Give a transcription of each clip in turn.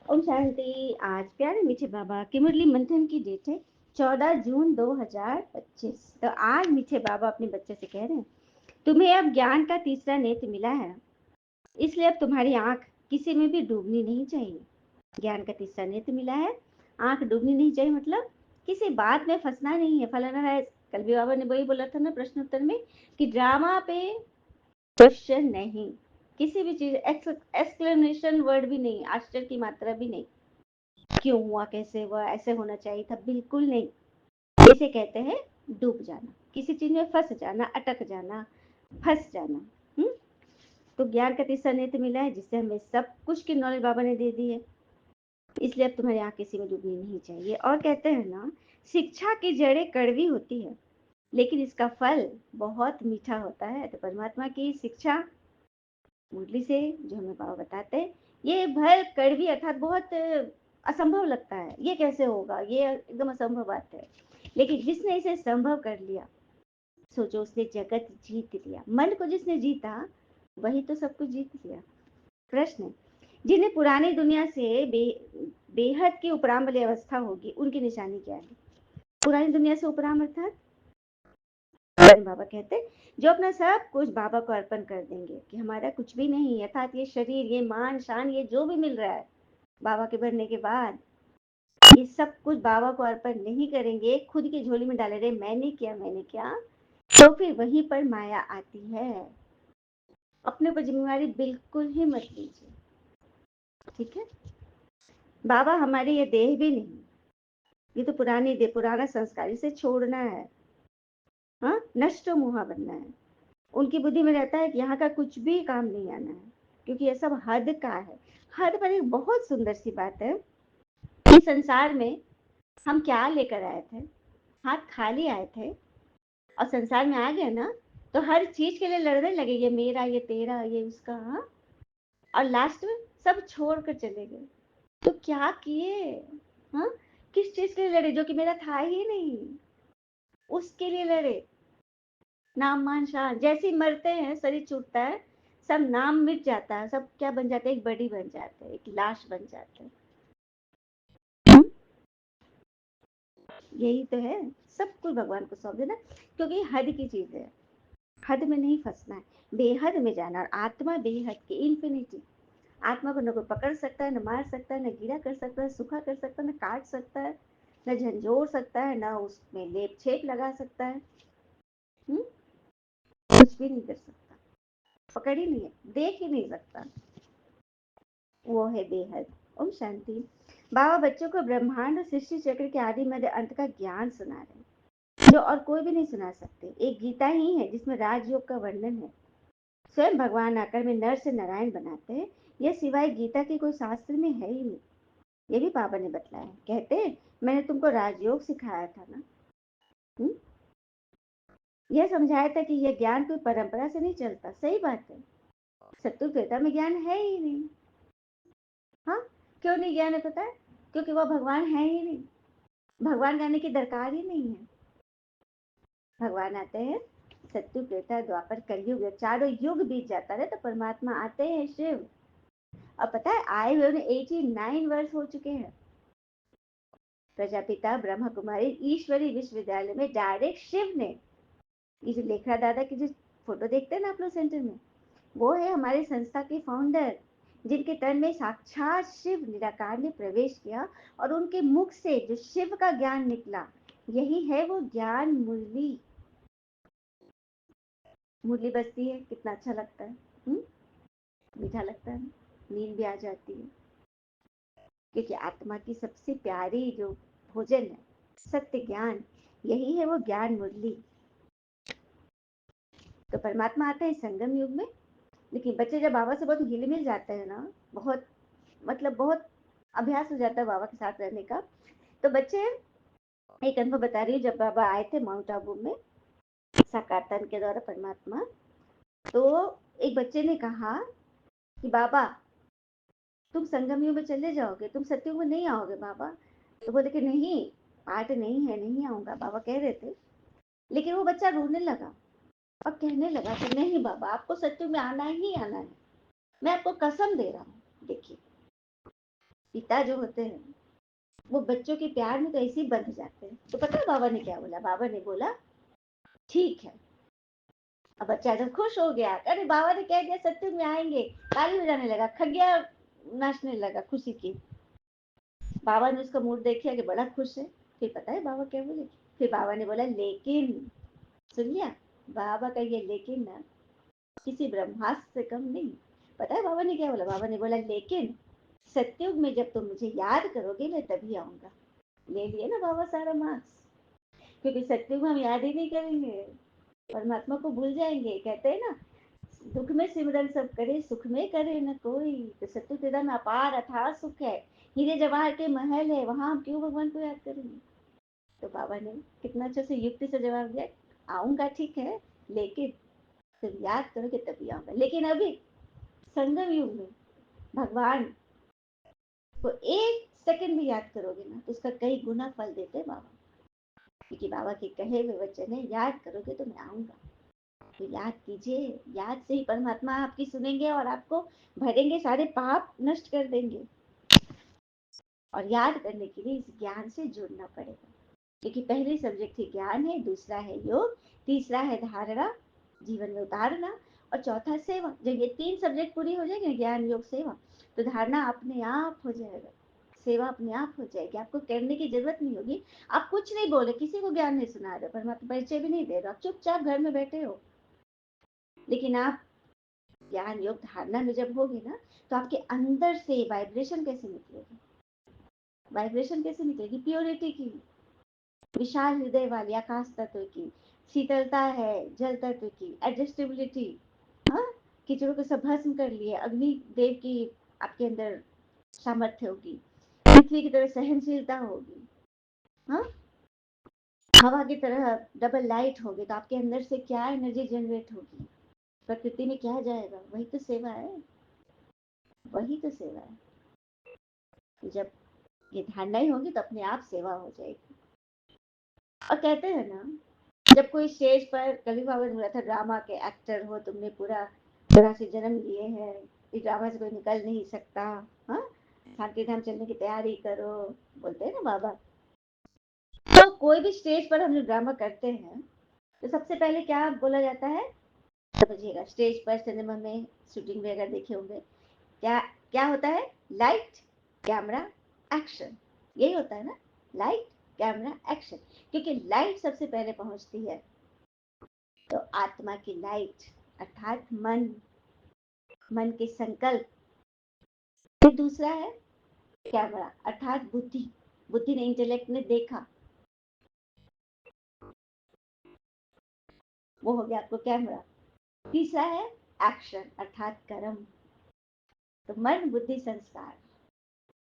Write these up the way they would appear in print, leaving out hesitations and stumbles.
ओम शांति। आज प्यारे मीठे बाबा की मुरली मंथन की डेट है 14 जून 2025। तो आज मीठे बाबा अपने बच्चे से कह रहे हैं, तुम्हें अब ज्ञान का तीसरा नेत्र मिला है, इसलिए अब तुम्हारी आंख किसी में भी डूबनी नहीं चाहिए। ज्ञान का तीसरा नेत्र मिला है, आंख डूबनी नहीं चाहिए मतलब किसी बात में फंसना नहीं है। फलाना है, कल भी बाबा ने वही बोला था ना प्रश्न उत्तर में कि ड्रामा पे क्वेश्चन नहीं, किसी भी चीज एक्सक्लेमेशन वर्ड भी नहीं, आश्चर्य की मात्रा भी नहीं, क्यों हुआ, कैसे हुआ, ऐसे होना चाहिए था, बिल्कुल नहीं। इसे कहते हैं डूब जाना, किसी चीज में फंस जाना, अटक जाना, फंस जाना। तो ज्ञान का तीसरा नेत्र मिला है जिससे हमें सब कुछ की नॉलेज बाबा ने दे दी है, इसलिए अब तुम्हारी आंख किसी में डूबनी नहीं चाहिए। और कहते हैं ना, शिक्षा की जड़ें कड़वी होती है लेकिन इसका फल बहुत मीठा होता है। तो परमात्मा की शिक्षा मुरली से जो हमें बाबा बताते हैं, ये भर कड़वी अर्थात बहुत असंभव लगता है, ये कैसे होगा, ये एकदम असंभव बात है, लेकिन जिसने इसे संभव कर लिया सोचो उसने जगत जीत लिया। मन को जिसने जीता वही तो सब कुछ जीत लिया। प्रश्न, जिन्हें पुरानी दुनिया से बेहद की उपराम वाली अवस्था होगी उनकी निशानी क्या है? पुरानी दुनिया से उपराम अर्थात बाबा कहते जो अपना सब कुछ बाबा को अर्पण कर देंगे कि हमारा कुछ भी नहीं, अर्थात ये शरीर, ये मान शान, ये जो भी मिल रहा है बाबा के भरने के बाद, ये सब कुछ बाबा को अर्पण नहीं करेंगे, खुद की झोली में डाले रहे मैंने किया मैंने किया, तो फिर वहीं पर माया आती है। अपने ऊपर जिम्मेवारी बिल्कुल ही मत लीजिए, ठीक है? बाबा हमारी ये देह भी नहीं, ये तो पुरानी देह, पुराना संस्कार, इसे छोड़ना है। हाँ, नष्ट मुहा बनना है। उनकी बुद्धि में रहता है कि यहाँ का कुछ भी काम नहीं आना है, क्योंकि ये सब हद का है। हद पर एक बहुत सुंदर सी बात है कि संसार में हम क्या लेकर आए थे? हाथ खाली आए थे और संसार में आ गए ना, तो हर चीज के लिए लड़ने लगे, ये मेरा, ये तेरा, ये उसका। हाँ, और लास्ट में सब छोड़ कर चले गए। तो क्या किए? हाँ, किस चीज के लिए लड़े जो कि मेरा था ही नहीं, उसके लिए लड़े। नाम मान शान, जैसे ही मरते हैं शरीर छूटता है, सब नाम मिट जाता है, सब क्या बन जाते हैं? एक बॉडी बन जाते हैं, एक लाश बन जाते हैं। यही तो है, सब कुछ भगवान को सौंप देना, क्योंकि हद की चीज है, हद में नहीं फंसना है, बेहद में जाना। और आत्मा बेहद की, इन्फिनिटी। आत्मा को न कोई पकड़ सकता है, न मार सकता है, न गीला कर सकता है, सूखा कर सकता है, न काट सकता है, न झंझोड़ सकता है, न उसमें लेप छेप लगा सकता है। कुछ भी नहीं कर सकता, पकड़ ही नहीं है, देख ही नहीं सकता, वो है बेहद। ओम शांति। बाबा बच्चों को ब्रह्मांड और सृष्टि चक्र के आदि मध्य अंत का ज्ञान सुना रहे, जो और कोई भी नहीं सुना सकते। एक गीता ही है जिसमें राजयोग का वर्णन है। स्वयं भगवान आकर में नर से नारायण बनाते हैं, यह सिवाय गीता के कोई शास्त्र में है ही नहीं। ये भी बाबा ने बतलाया, कहते मैंने तुमको राजयोग सिखाया था ना। हुँ? यह समझाया था कि यह ज्ञान कोई परंपरा से नहीं चलता। सही बात है, सत्युग त्रेता में ज्ञान है ही नहीं। हाँ, क्यों नहीं ज्ञान है पता है? क्योंकि वह भगवान है ही नहीं, भगवान गाने की दरकार ही नहीं है। भगवान आते हैं सत्युग त्रेता द्वापर कलयुग, चारों युग बीत जाता है तो परमात्मा आते हैं शिव। और पता है आए हुए उन्हें 89 वर्ष हो चुके हैं। प्रजापिता ब्रह्मा कुमारी ईश्वरी विश्वविद्यालय में डायरेक्ट शिव ने, ये जो लेखरा दादा की जो फोटो देखते हैं ना आप लोग सेंटर में, वो है हमारी संस्था के फाउंडर, जिनके तन में साक्षात शिव निराकार ने प्रवेश किया और उनके मुख से जो शिव का ज्ञान निकला, यही है वो ज्ञान मुरली। मुरली बजती है, कितना अच्छा लगता है। हुँ? मीठा लगता है, नींद भी आ जाती है, क्योंकि आत्मा की सबसे प्यारी जो भोजन है सत्य ज्ञान, यही है वो ज्ञान मुरली। तो परमात्मा आता है संगम युग में, लेकिन बच्चे जब बाबा से बहुत हिल मिल जाते हैं ना, बहुत मतलब बहुत अभ्यास हो जाता है बाबा के साथ रहने का, तो बच्चे, एक अनुभव बता रही हूँ, जब बाबा आए थे माउंट आबू में साकार तन के द्वारा परमात्मा, तो एक बच्चे ने कहा कि बाबा तुम संगम युग में चले जाओगे, तुम सत्युग में नहीं आओगे बाबा। तो बोले कि नहीं, पाठ नहीं है, नहीं आऊंगा, बाबा कह रहे थे। लेकिन वो बच्चा रोने लगा और कहने लगा कि नहीं बाबा, आपको सत्युग में आना ही आना है, मैं आपको कसम दे रहा हूँ। देखिए, पिता जो होते हैं वो बच्चों के प्यार में तो ऐसे ही बंध जाते हैं। तो पता है बाबा ने क्या बोला? बाबा ने बोला ठीक है। अब बच्चा जब खुश हो गया, अरे बाबा ने कह दिया सत्युग में आएंगे, ताली बजाने लगा, खग्गिया नाचने लगा खुशी की। बाबा ने उसका मूड देखा कि बड़ा खुश है। फिर पता है बाबा क्या बोले? फिर बाबा ने बोला लेकिन, सुन लिया बाबा का ये लेकिन ना किसी ब्रह्मास्त्र से कम नहीं। पता है बाबा ने क्या बोला? बाबा ने बोला लेकिन सत्युग में जब तुम मुझे याद करोगे मैं तभी आऊंगा। ले लिए ना बाबा सारा मार्क्स, क्योंकि सत्युग में हम याद ही नहीं करेंगे, परमात्मा को भूल जाएंगे। कहते हैं ना, दुख में सिमरन सब करे, सुख में करे न कोई। तो सत्युग निदान अपार अथाह सुख है, हीरे जवाहर के महल है, वहां हम क्यों भगवान को याद करेंगे? तो बाबा ने कितना अच्छे से युक्ति से जवाब दिया, आऊंगा ठीक है, लेकिन तुम याद करोगे तभी आऊंगा। लेकिन अभी संगम युग में भगवान को एक सेकंड भी याद करोगे ना तो उसका कई गुना फल देते हैं बाबा। क्योंकि बाबा के कहे हुए वचन है, याद करोगे तो मैं आऊंगा। तो याद कीजिए, याद से ही परमात्मा आपकी सुनेंगे और आपको भरेंगे, सारे पाप नष्ट कर देंगे। और याद करने के लिए इस ज्ञान से जुड़ना पड़ेगा, क्योंकि पहली सब्जेक्ट ही ज्ञान है, दूसरा है योग, तीसरा है धारणा, जीवन में उतारना, और चौथा सेवा। जब ये तीन सब्जेक्ट पूरी हो जाएगी, ज्ञान योग सेवा, तो धारणा अपने आप हो जाएगा, सेवा अपने आप हो जाएगी, आपको करने की जरूरत नहीं होगी। आप कुछ नहीं बोले, किसी को ज्ञान नहीं सुना रहे, परमात्मा परिचय भी नहीं दे रहे, आप चुपचाप घर में बैठे हो, लेकिन आप ज्ञान योग धारणा में जब होगी ना तो आपके अंदर से वाइब्रेशन कैसे निकलेगी? वाइब्रेशन कैसे निकलेगी? प्योरिटी की, विशाल हृदय वाली, आकाश तत्व की, शीतलता है जल तत्व की, एडजस्टेबिलिटी, हाँ, कीचड़ों को सब भस्म कर लिए, अग्नि देव की आपके अंदर सामर्थ्य होगी, पृथ्वी की तरह सहनशीलता होगी, हाँ, हवा की तरह डबल लाइट होगी, तो आपके अंदर से क्या एनर्जी जनरेट होगी? प्रकृति में क्या जाएगा? वही तो सेवा है, वही तो सेवा है। जब ये धारणा ही होगी तो अपने आप सेवा हो जाएगी। और कहते हैं ना, जब कोई स्टेज पर, कभी बाबा ने बोला था ड्रामा के एक्टर हो, तुमने पूरा तरह से जन्म लिए हैं, इस ड्रामा से कोई निकल नहीं सकता, हाँ, शांति धाम चलने की तैयारी करो, बोलते हैं ना बाबा। तो कोई भी स्टेज पर हम लोग ड्रामा करते हैं तो सबसे पहले क्या बोला जाता है? समझिएगा, स्टेज पर सिनेमा में शूटिंग में अगर देखे होंगे, क्या क्या होता है? लाइट, कैमरा, एक्शन, यही होता है ना, लाइट कैमरा एक्शन। क्योंकि लाइट सबसे पहले पहुंचती है, तो आत्मा की लाइट अर्थात मन, मन के संकल्प। फिर दूसरा है कैमरा अर्थात बुद्धि, बुद्धि ने, इंटेलेक्ट ने देखा, वो हो गया आपको कैमरा। तीसरा है एक्शन अर्थात कर्म। तो मन बुद्धि संस्कार,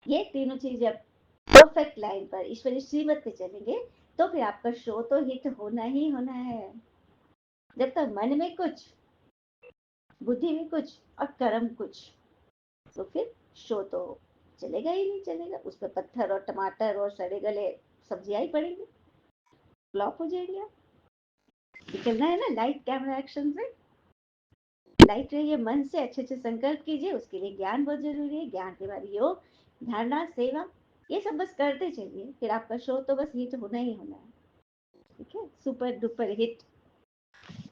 ये तीनों चीज जब परफेक्ट लाइन पर ईश्वरी श्रीमत पे चलेंगे तो फिर आपका शो तो हिट होना ही होना है। जब तक मन में कुछ, बुद्धि में कुछ और कर्म कुछ, तो फिर शो तो चलेगा ही नहीं, चलेगा, उस पर पत्थर और टमाटर और सड़े गले सब्जियां ही पड़ेंगी, फ्लॉप हो जाएंगे आप। निकलना है ना लाइट कैमरा एक्शन से, लाइट रहिए, मन से अच्छे अच्छे संकल्प कीजिए, उसके लिए ज्ञान बहुत जरूरी है, ज्ञान के बाद योग, धारणा, सेवा, ये सब बस करते चलिए, फिर आपका शो तो बस हिट होना ही होना है। ठीक है, सुपर डुपर हिट,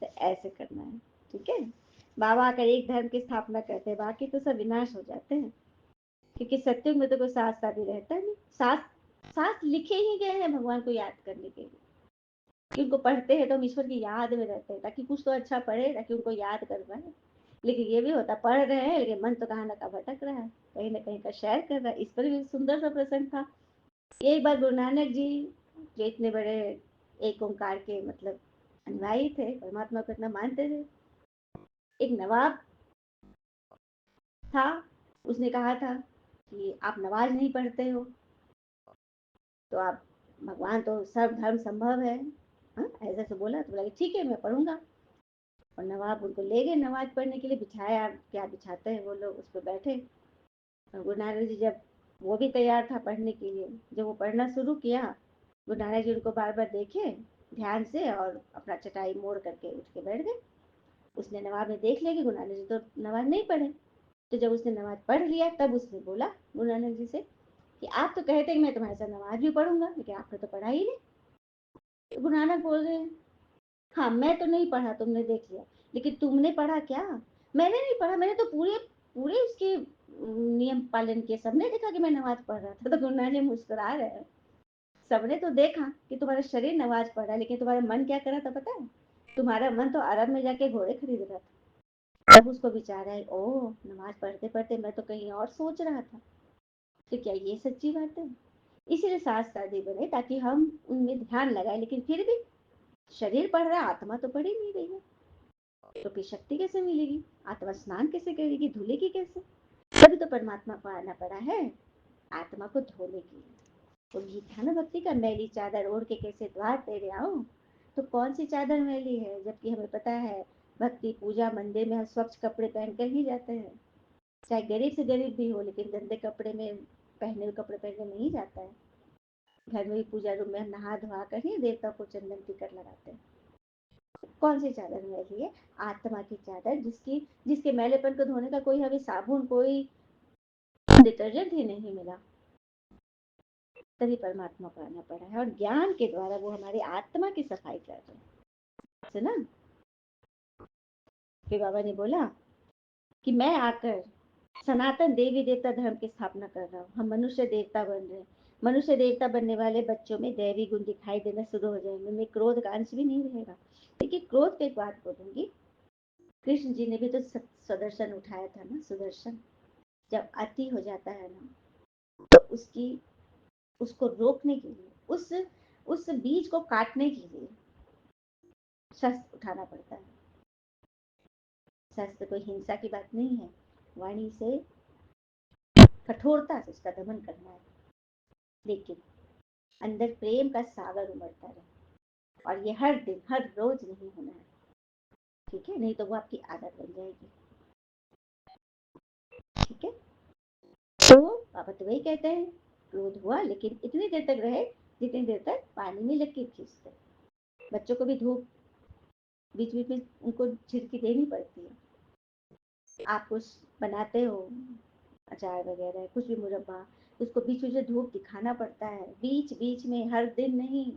तो ऐसे करना है। ठीक है, बाबा आकर एक धर्म की स्थापना करते हैं, बाकी तो सब विनाश हो जाते हैं, क्योंकि सत्युग में तो कोई साथ साथी रहता नहीं। साथ साथ लिखे ही गए हैं भगवान को याद करने के लिए, कि उनको पढ़ते हैं तो हम ईश्वर की याद में रहते हैं, ताकि कुछ तो अच्छा पढ़े, ताकि उनको याद कर पाए। लेकिन ये भी होता, पढ़ रहे हैं लेकिन मन तो कहाँ ना कहाँ भटक रहा है, कहीं ना कहीं का शेयर कर रहा है। इस पर भी सुंदर सा प्रसंग था। एक बार गुरु नानक जी, जो इतने बड़े एक ओंकार के मतलब अनुयायी थे, परमात्मा को इतना मानते थे, एक नवाब था, उसने कहा था कि आप नमाज नहीं पढ़ते हो, तो आप, भगवान तो सर्व धर्म संभव है, हाँ, ऐसे से बोला, तो बोला ठीक है मैं पढ़ूंगा। और नवाब उनको ले गए नमाज पढ़ने के लिए, बिछाया, क्या बिछाते हैं वो लोग, उस पर बैठे। और गुरु नानक जी जब, वो भी तैयार था पढ़ने के लिए, जब वो पढ़ना शुरू किया, गुरु नानक जी उनको बार बार देखे ध्यान से और अपना चटाई मोड़ करके उठ के बैठ गए। उसने नवाब ने देख लिया कि गुरु नानक जी तो नमाज नहीं पढ़े, तो जब उसने नमाज पढ़ लिया तब उसने बोला गुरु नानक जी से कि आप तो कहते हैं कि मैं तुम्हारे साथ नमाज भी पढ़ूंगा, लेकिन आपने तो पढ़ा ही नहीं। तो गुरु नानक बोल रहे हैं, हाँ मैं तो नहीं पढ़ा, तुमने देख लिया, लेकिन तुमने पढ़ा क्या? मैंने नहीं पढ़ा, मैंने तो पूरे पूरे उसके नियम पालन किए, सबने देखा कि मैं नमाज पढ़ रहा था। तो गुरु नानक मुस्कुरा रहे हैं, सबने तो देखा कि तुम्हारा शरीर नमाज पढ़ रहा है, लेकिन तुम्हारा मन क्या कर रहा था पता है? तुम्हारा मन तो अरब में जाके घोड़े खरीद रहा था। तब उसको विचार आया, ओ नमाज पढ़ते पढ़ते मैं तो कहीं और सोच रहा था, तो क्या ये सच्ची बात है? इसीलिए साथ शादी बने, ताकि हम उनमें ध्यान लगाए, लेकिन फिर भी शरीर पढ़ रहा है, आत्मा तो पढ़ ही नहीं रही है, तो फिर शक्ति कैसे मिलेगी? आत्मा स्नान कैसे करेगी, धुलेगी कैसे? तभी तो परमात्मा को आना पड़ा है, आत्मा को धोने के लिए। तो गीत है ना भक्ति का, मैली चादर ओढ़ के कैसे द्वार तेरे आऊं। तो कौन सी चादर मैली है, जबकि हमें पता है भक्ति पूजा मंदिर में हम स्वच्छ कपड़े पहन कर ही जाते हैं, चाहे गरीब से गरीब भी हो, लेकिन गंदे कपड़े में, पहने हुए कपड़े पहन नहीं जाता है। घर में भी पूजा रूम में हम नहा धोआ कर ही देवता को चंदन टिकट लगाते हैं। कौन सी चादर मैली है? आत्मा की चादर, जिसकी जिसके मैलेपन को धोने का कोई हमें साबुन, कोई डिटर्जेंट ही नहीं मिला, तभी परमात्मा को आना पड़ा है, और ज्ञान के द्वारा वो हमारी आत्मा की सफाई कर रहे हैं। सुना? फिर बाबा ने बोला कि मैं आकर सनातन देवी देवता धर्म की स्थापना कर रहा हूँ, हम मनुष्य देवता बन रहे हैं। मनुष्य देवता बनने वाले बच्चों में दैवी गुण दिखाई देना शुरू हो जाएंगे, उनमें क्रोध का अंश भी नहीं रहेगा। लेकिन क्रोध पे एक बात बोलूंगी, कृष्ण जी ने भी तो सुदर्शन उठाया था ना, सुदर्शन जब अति हो जाता है ना, तो उसको रोकने के लिए, उस बीज को काटने के लिए शस्त्र उठाना पड़ता है। शस्त्र कोई हिंसा की बात नहीं है, वाणी से कठोरता से उसका दमन करना है, लेकिन अंदर प्रेम का सागर उमड़ता रहे, और ये हर दिन हर रोज नहीं होना है, ठीक है? नहीं तो वो आपकी आदत बन जाएगी, ठीक है? तो पापा तो वही कहते हैं, क्रोध हुआ लेकिन इतनी देर तक रहे जितनी देर तक पानी में लकीर खींचते। बच्चों को भी धूप बीच बीच में उनको झिड़की देनी पड़ती है। आप कुछ बनाते हो, अचार वगैरह कुछ भी, मुरब्बा, उसको बीच बीच में धूप दिखाना पड़ता है, बीच बीच में, हर दिन नहीं,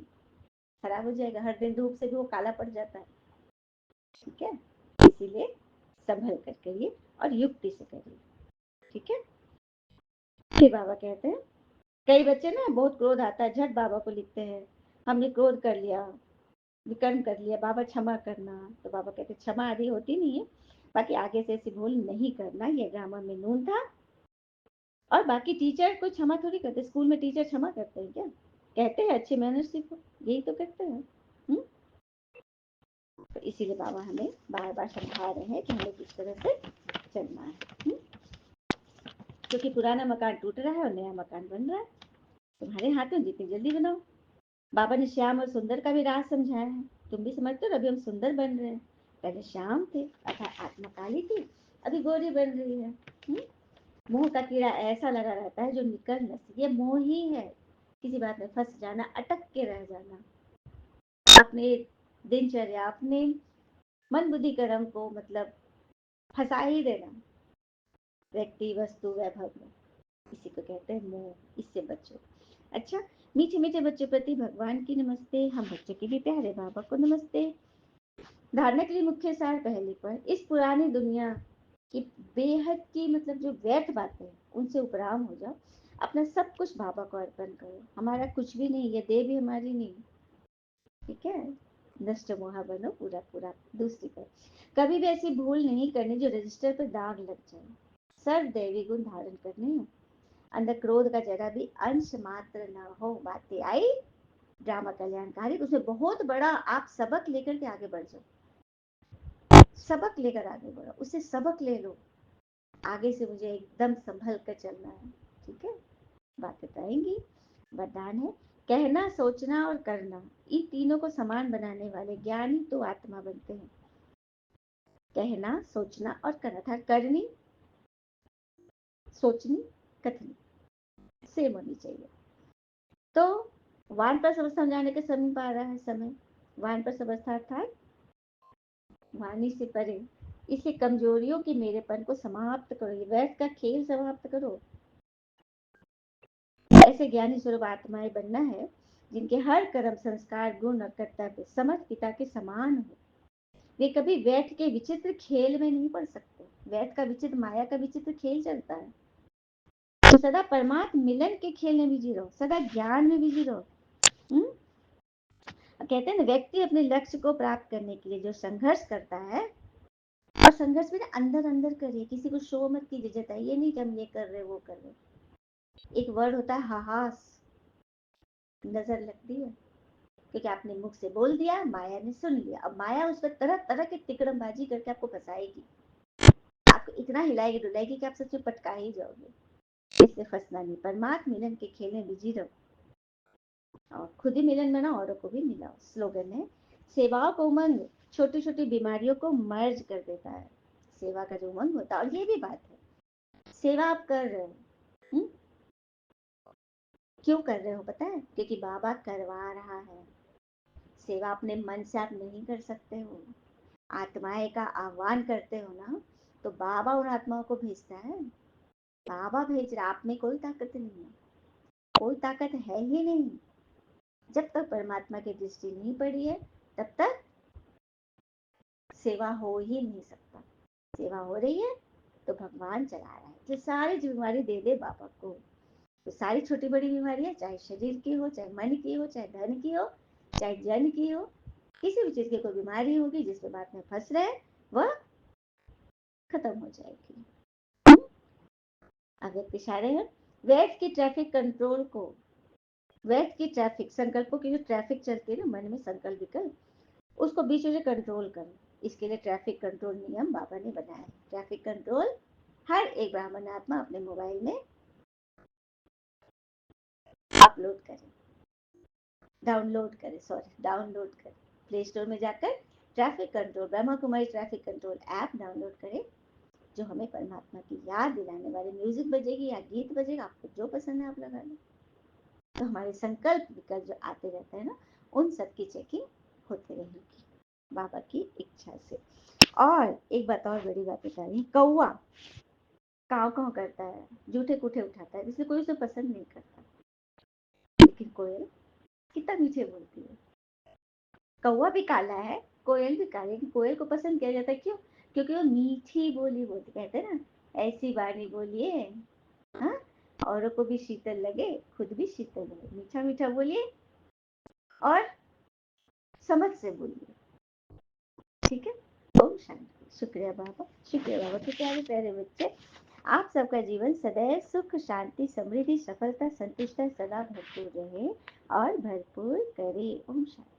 खराब हो जाएगा, हर दिन धूप से भी वो काला पड़ जाता है, ठीक है? इसीलिए संभल कर करिए और युक्ति से करिए, ठीक है? फिर बाबा कहते हैं, कई बच्चे ना बहुत क्रोध आता है झट बाबा को लिखते हैं, हमने क्रोध कर लिया, विकर्म कर लिया, बाबा क्षमा करना। तो बाबा कहते क्षमा आदि होती नहीं है, बाकी आगे से ऐसी भूल नहीं करना, ये ग्रामर में नून था। और बाकी टीचर कोई क्षमा थोड़ी करते, स्कूल में टीचर क्षमा करते हैं क्या? कहते हैं अच्छे मैनर सीखो, यही तो करते हैं। तो इसीलिए बाबा हमें बार बार समझा रहे हैं कि हमें किस तरह से चलना है, क्योंकि पुराना मकान टूट रहा है और नया मकान बन रहा है, तुम्हारे हाथ में, जितनी जल्दी बनाओ। बाबा ने श्याम और सुंदर का भी राज समझाया है, तुम भी समझते हो, अभी हम सुंदर बन रहे हैं, पहले श्याम थे अर्थात आत्मा काली थी, अभी गोरी बन रही है। मोह का कीड़ा ऐसा लगा रहता है जो निकल न सके, ये मोह ही है, किसी बात में फंस जाना, अटक के रह जाना, अपने दिनचर्या, अपने मन बुद्धि कर्म को मतलब फंसा ही देना, व्यक्ति वस्तु वैभव में, इसी को कहते हैं मोह, इससे बचो। अच्छा, मीठे मीठे बच्चों प्रति भगवान की नमस्ते, हम बच्चों के भी प्यारे बाबा को नमस्ते। धारणा के लिए मुख्य सार पहले पर, इस पुरानी दुनिया की बेहद की मतलब जो व्यर्थ बातें हैं उनसे उपराम हो जाओ, अपना सब कुछ बाबा को अर्पण करो, हमारा कुछ भी नहीं, ये देह भी हमारी नहीं, ठीक है? नष्ट मोहा बनो पूरा पूरा दूसरी पर, कभी भी ऐसी भूल नहीं करनी जो रजिस्टर पर दाग लग जाए, सर्व दैवी गुण धारण करने हैं, अंदर क्रोध का जरा भी अंश मात्र न हो। बातें आई ड्रामा कल्याणकारी, उसमें बहुत बड़ा आप सबक लेकर के आगे बढ़ जाओ, सबक लेकर आगे बढ़ो, उससे सबक ले लो, आगे से मुझे एकदम संभल कर चलना है, ठीक है? बातें तो आएंगी। वरदान है, कहना सोचना और करना, इन तीनों को समान बनाने वाले ज्ञानी तो आत्मा बनते हैं। कहना सोचना और करना था, करनी सोचनी कथनी सेम होनी चाहिए। तो वान पर समझाने के समय पा रहा है समय, वान पर समझता अर्थात वाणी से परे, इसकी कमजोरियों के मेरेपन को समाप्त करो, ये व्यर्थ का खेल समाप्त करो, ऐसे ज्ञानी स्वरूप आत्माएं बनना है जिनके हर कर्म, संस्कार, गुण और कर्तव्य समझ पिता के समान हो। वे कभी व्यर्थ के विचित्र खेल में नहीं पड़ सकते। व्यर्थ का विचित्र, माया का विचित्र खेल चलता है। तो सदा परमात्म मिलन के खेल में बिजी रहो, सदा ज्ञान में बिजी रहो। कहते हैं ना, व्यक्ति अपने लक्ष्य को प्राप्त करने के लिए जो संघर्ष करता है, और संघर्ष भी ना अंदर अंदर करिए, किसी को शो मत कीजिए, जताइए नहीं कि हम ये कर रहे वो कर रहे। एक वर्ड होता है हाहास, नजर लगती है, क्योंकि आपने मुख से बोल दिया, माया ने सुन लिया। अब माया उस पर तरह तरह की तिकड़मबाजी करके आपको फंसाएगी, आपको इतना हिलाएगी डुलाएगी कि आप सच में पटका ही जाओगे। इससे फंसना नहीं, परमात्म मिलन के खेल में बिजी रहो और खुद ही मिलन बना, औरों को भी मिलाओ। स्लोगन है, सेवा का उमंग छोटी छोटी बीमारियों को मर्ज कर देता है। सेवा का जो उमंग होता है, और ये भी बात है, सेवा आप कर रहे हो, क्यों कर रहे हो पता है? क्योंकि बाबा करवा रहा है। सेवा अपने मन से आप नहीं कर सकते हो, आत्माएं का आह्वान करते हो ना, तो बाबा उन आत्माओं को भेजता है। बाबा भेज रहा, आप में कोई ताकत नहीं है, कोई ताकत है ही नहीं। जब तक परमात्मा की दृष्टि नहीं पड़ी है, तब तक सेवा हो ही नहीं सकता। सेवा हो रही है तो भगवान चला रहा है। जो सारी जिम्मेवारी दे दे बाबा को, तो सारी छोटी बड़ी बीमारियां, चाहे शरीर की हो, चाहे मन की हो, चाहे धन की हो, चाहे जन की हो, किसी भी चीज की कोई बीमारी होगी जिसके बात में फंस रहे, वह खत्म हो जाएगी। अगर इशारे हैं, व्यर्थ की ट्रैफिक कंट्रोल को, व्यर्थ की ट्रैफिक संकल्पों की जो ट्रैफिक चलती है ना मन में, संकल्प विकल्प, उसको बीच में कंट्रोल करो। इसके लिए ट्रैफिक कंट्रोल नियम बाबा ने बनाया है। ट्रैफिक कंट्रोल हर एक ब्राह्मण आत्मा अपने मोबाइल में अपलोड करें, डाउनलोड करें। प्ले स्टोर में जाकर traffic control, Brahma Kumari traffic control app download करें, जो हमें परमात्मा की याद दिलाने वाले म्यूजिक बजेगी या गीत बजेगा, आपको जो पसंद है आप लगा लें। तो हमारे संकल्प विकल्प जो आते रहते हैं ना, उन सब की चेकिंग होती रहेगी बाबा की इच्छा से। और एक बात और बड़ी बात बता रही, कौआ काव काव करता है, जूठे कूठे उठाता है, इसलिए कोई उसे पसंद नहीं करता। लेकिन कोयल कितना मीठे बोलती है। कौआ भी काला है, कोयल भी काली, लेकिन कोयल को पसंद किया जाता है, क्यों? क्योंकि वो मीठी बोली बोलती, कहते हैं ना, ऐसी वाणी बोलिए हाँ, औरों को भी शीतल लगे, खुद भी शीतल लगे। मीठा मीठा बोलिए और समझ से बोलिए, ठीक है? ओम शांति। शुक्रिया बाबा, शुक्रिया बाबा। तो प्यारे प्यारे बच्चे, आप सबका जीवन सदैव सुख, शांति, समृद्धि, सफलता, संतुष्टता सदा भरपूर रहे और भरपूर करे। ओम शांति।